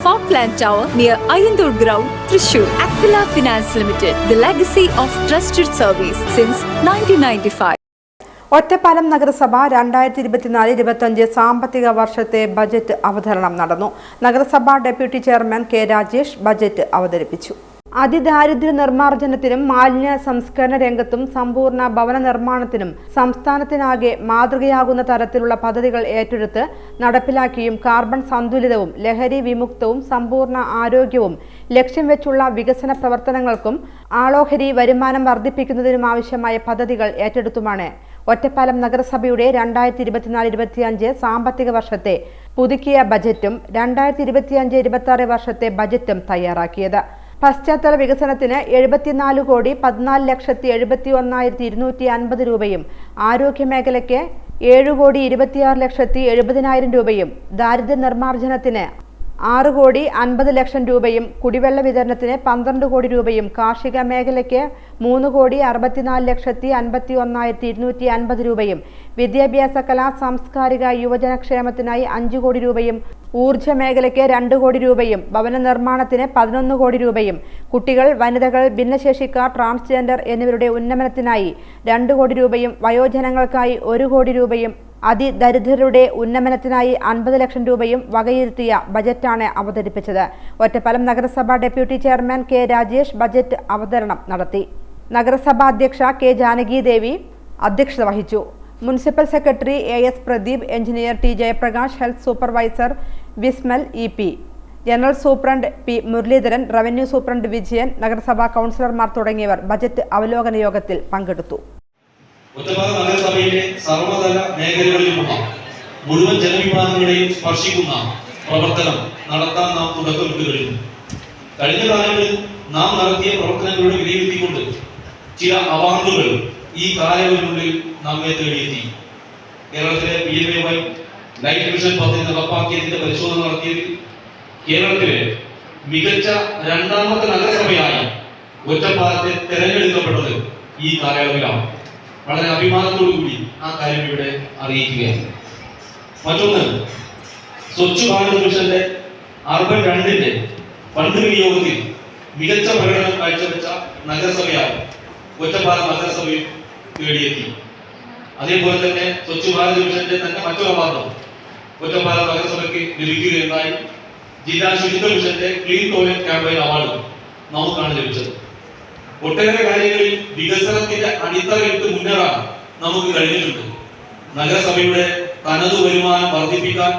Falkland Tower near Ayandur Ground, Thrissur. Aquila Finance Limited, the legacy of trusted service since 1995. Ottapalam നഗരസഭ 2024-25 സാമ്പത്തിക വർഷത്തെ budget അവതരണം നടന്നു. നഗരസഭാ deputy chairman K Rajesh budget അവതരിപ്പിച്ചു. അതിദാരിദ്ര്യ നിർമ്മാർജ്ജനത്തിനും മാലിന്യ സംസ്കരണ രംഗത്തും സമ്പൂർണ്ണ ഭവന നിർമ്മാണത്തിനും സംസ്ഥാനത്തിനാകെ മാതൃകയാകുന്ന തരത്തിലുള്ള പദ്ധതികൾ ഏറ്റെടുത്ത് നടപ്പിലാക്കിയും കാർബൺ സന്തുലിതവും ലഹരി വിമുക്തവും സമ്പൂർണ്ണ ആരോഗ്യവും ലക്ഷ്യം വെച്ചുള്ള വികസന പ്രവർത്തനങ്ങൾക്കും ആളോഹരി വരുമാനം വർദ്ധിപ്പിക്കുന്നതിനും ആവശ്യമായ പദ്ധതികൾ ഏറ്റെടുത്തുമാണ് ഒറ്റപ്പാലം നഗരസഭയുടെ 2024-25 സാമ്പത്തിക വർഷത്തെ പുതുക്കിയ ബജറ്റും 2025-26 വർഷത്തെ ബജറ്റും തയ്യാറാക്കിയത്. പശ്ചാത്തല വികസനത്തിന് 74,71,250 രൂപയും ആരോഗ്യ മേഖലയ്ക്ക് 7,26,70,000 രൂപയും ദാരിദ്ര്യ നിർമ്മാർജ്ജനത്തിന് 6,50,00,000 രൂപയും കുടിവെള്ള വിതരണത്തിന് 12 കോടി രൂപയും കാർഷിക മേഖലയ്ക്ക് 3,64,51,250 രൂപയും വിദ്യാഭ്യാസ കലാ സാംസ്കാരിക യുവജനക്ഷേമത്തിനായി 5 കോടി രൂപയും ഊർജ്ജ മേഖലയ്ക്ക് 2 കോടി രൂപയും ഭവന നിർമ്മാണത്തിന് 11 കോടി രൂപയും കുട്ടികൾ വനിതകൾ ഭിന്നശേഷിക്കാർ ട്രാൻസ്ജെൻഡർ എന്നിവരുടെ ഉന്നമനത്തിനായി 2 കോടി രൂപയും വയോജനങ്ങൾക്കായി 1 കോടി രൂപയും അതിദരിദ്രരുടെ ഉന്നമനത്തിനായി 50 ലക്ഷം രൂപയും വകയിരുത്തിയ ബജറ്റാണ് അവതരിപ്പിച്ചത്. ഒറ്റപ്പാലം നഗരസഭ deputy chairman K Rajesh budget അവതരണം നടത്തി. നഗരസഭാ അധ്യക്ഷ കെ ജാനകി ദേവി അധ്യക്ഷത വഹിച്ചു. Municipal secretary AS Pradeep, engineer T Jayaprakash, health supervisor Vismal EP, general superintendent P Muraleedharan, revenue superintendent Vijayan, നഗരസഭാ കൗൺസിലർമാർ തുടങ്ങിയവർ ബജറ്റ് അവലോകന യോഗത്തിൽ പങ്കെടുത്തു. ഒറ്റപ്പാലം നഗരസഭയിലെ സർവ്വതല മേഖലകളിലുമുള്ള മുഴുവൻ ജനവിഭാഗങ്ങളെയും സ്പർശിക്കുന്ന പ്രവർത്തനം നടത്താൻ നാം തുടക്കമിട്ട് കഴിഞ്ഞു. കഴിഞ്ഞ കാലങ്ങളിൽ നാം നടത്തിയ പ്രവർത്തനങ്ങളുടെ വിലയിരുത്തിക്കൊണ്ട് ചില അവാർഡുകൾ ഈ കാലയളവിനുള്ളിൽ നമ്മെ തേടിയെത്തി. കേരളത്തിലെ PMAY ലൈഫ് മിഷൻ പദ്ധതി നടപ്പാക്കിയതിന്റെ പരിശോധന നടത്തിയതിൽ കേരളത്തിലെ മികച്ച 2ാമത്തെ നഗരസഭയായി ഒറ്റപ്പാലത്തെ തെരഞ്ഞെടുക്കപ്പെട്ടത് ഈ കാലയളവിലാണ്. വളരെ അഭിമാനത്തോടു കൂടി ആ കാര്യം ഇവിടെ അറിയിക്കുകയാണ്. മറ്റൊന്ന്, സ്വച്ഛ് ഭാരത് മിഷന്റെ അർബൻ 2ന്റെ ഫണ്ട് വിനിയോഗത്തിൽ മികച്ച പ്രകടനം കാഴ്ചവെച്ച നഗരസഭയായി ഒറ്റപ്പാലം നഗരസഭയും തേടിയെത്തി. അതേപോലെ തന്നെ സ്വച്ഛ് ഭാരത് മിഷന്റെ തന്നെ മറ്റൊരു അവാർഡും ഒറ്റപ്പാലം നഗരസഭയ്ക്ക് ലഭിക്കുകയുണ്ടായി. ജില്ലാ ശുചിത്വ മിഷന്റെ ക്ലീൻ ടോയ്ലറ്റ് ക്യാമ്പയിൻ അവാർഡ് നമുക്കാണ് ലഭിച്ചത്. ഒട്ടേറെ കാര്യങ്ങളിൽ വികസനത്തിന്റെ അടിത്തറയിട്ട് മുന്നേറാൻ നമുക്ക് കഴിഞ്ഞിട്ടുണ്ട്. നഗരസഭയുടെ തനത് വരുമാനം വർദ്ധിപ്പിക്കാൻ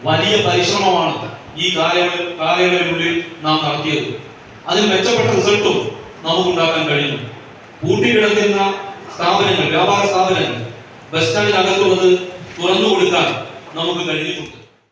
വലിയ പരിശ്രമമാണ് ഈ കാലയളവിനുള്ളിൽ നാം നടത്തിയത്. അതിൽ മെച്ചപ്പെട്ട റിസൾട്ടും നമുക്കുണ്ടാക്കാൻ കഴിഞ്ഞു. പൂട്ടിക്കിടക്കുന്ന സ്ഥാപനങ്ങൾ, വ്യാപാര സ്ഥാപനങ്ങൾ ബസ് സ്റ്റാൻഡിനകത്തുള്ളത് തുറന്നു കൊടുക്കാൻ നമുക്ക് കഴിഞ്ഞിട്ടുണ്ട്.